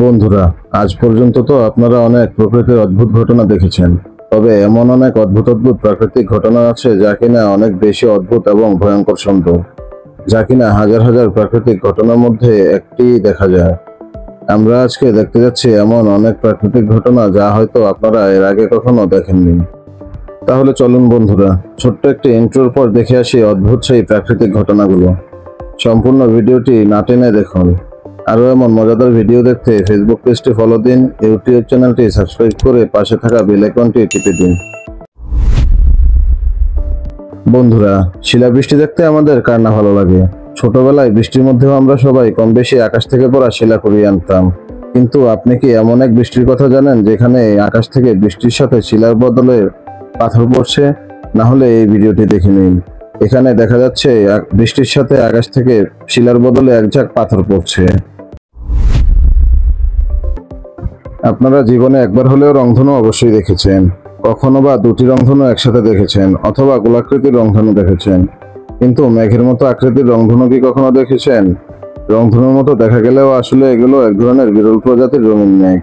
বন্ধুরা, আজ পর্যন্ত তো আপনারা অনেক প্রকৃতির অদ্ভুত ঘটনা দেখেছেন। তবে এমন অনেক অদ্ভুত অদ্ভুত প্রাকৃতিক ঘটনা আছে যা কিনা অনেক বেশি অদ্ভুত এবং ভয়ঙ্কর সুন্দর, যা কিনা হাজার হাজার প্রাকৃতিক ঘটনার মধ্যে একটি দেখা যায়। আমরা আজকে দেখতে যাচ্ছি এমন অনেক প্রাকৃতিক ঘটনা যা হয়তো আপনারা এর আগে কখনো দেখেননি। তাহলে চলুন বন্ধুরা, ছোট্ট একটি ইন্ট্রোর পর দেখে আসি অদ্ভুত সেই প্রাকৃতিক ঘটনাগুলো। সম্পূর্ণ ভিডিওটি না টেনে দেখুন। আরও এমন মজাদার ভিডিও দেখতে ফেসবুক পেজটি ফলো দিন, ইউটিউব চ্যানেলটি সাবস্ক্রাইব করে পাশে থাকা বেল আইকনটি টিপে দিন। বন্ধুরা, শিলাবৃষ্টি দেখতে আমাদের কার না ভালো লাগে। ছোটবেলায় বৃষ্টির মধ্যেও আমরা সবাই কম বেশি আকাশ থেকে পড়া শিলা কুড়িয়ে আনতাম। কিন্তু আপনি কি এমন এক বৃষ্টির কথা জানেন যেখানে আকাশ থেকে বৃষ্টির সাথে শিলার বদলে পাথর পড়ছে? না হলে এই ভিডিওটি দেখে নিন। এখানে দেখা যাচ্ছে বৃষ্টির সাথে আকাশ থেকে শিলার বদলে এক ঝাঁক পাথর পড়ছে। আপনারা জীবনে একবার হলেও রংধনু অবশ্যই দেখেছেন, কখনো বা দুটি রংধনু একসাথে দেখেছেন, অথবা গোলাকৃতির রংধনু দেখেছেন। কিন্তু মেঘের মতো আকৃতির রংধনু কি কখনো দেখেছেন? রংধনুর মতো দেখা গেলেও আসলে এগুলো এক ধরনের বিরল প্রজাতির রঙিন মেঘ,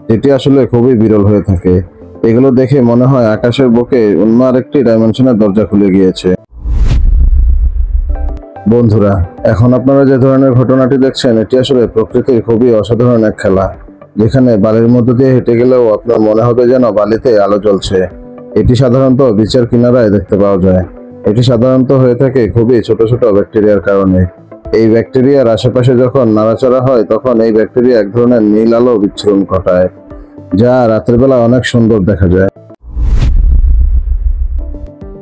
যেটি আসলে খুবই বিরল হয়ে থাকে। এগুলো দেখে মনে হয় আকাশের বুকে অন্য আরেকটি ডাইমেনশনের দরজা খুলে গিয়েছে। বন্ধুরা, এখন আপনারা যে ধরনের ঘটনাটি দেখছেন এটি আসলে প্রকৃতির খুবই অসাধারণ এক খেলা, যেখানে বালির মধ্যে দিয়ে হেঁটে গেলেও আপনার মনে হবে যেন বালিতে আলো জ্বলছে। এটি সাধারণত বিচের কিনারায় দেখতে পাওয়া যায়। এটি সাধারণত হয়ে থাকে খুবই ছোট ছোট ব্যাকটেরিয়ার কারণে। এই ব্যাকটেরিয়ার আশেপাশে যখন নাড়াচাড়া হয় তখন এই ব্যাকটেরিয়া এক ধরনের নীল আলো বিচ্ছুরণ ঘটায়, যা রাতের বেলা অনেক সুন্দর দেখা যায়।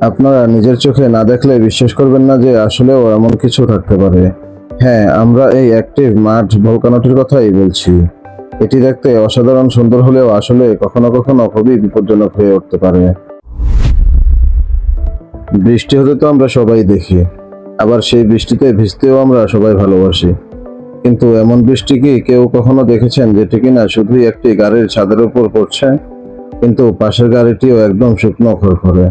আপনারা নিজের চোখে না দেখলে বিশ্বাস করবেন না যে আসলেও এমন কিছু থাকতে পারে। হ্যাঁ, আমরা এই অ্যাক্টিভ মার্স ভলকানোটির কথাই বলছি। এটি দেখতে অসাধারণ সুন্দর হলেও আসলে কখনো কখনো খুবই বিপজ্জনক হয়ে উঠতে পারে। বৃষ্টি হতে তো আমরা সবাই দেখি, আবার সেই বৃষ্টিতে ভিজতেও আমরা সবাই ভালোবাসি। কিন্তু এমন বৃষ্টি কি কেউ কখনো দেখেছেন যেটি কিনা শুধুই একটি গাড়ির ছাদের উপর পড়ছে, কিন্তু পাশের গাড়িটিও একদম শুকনো খড়খড়ে?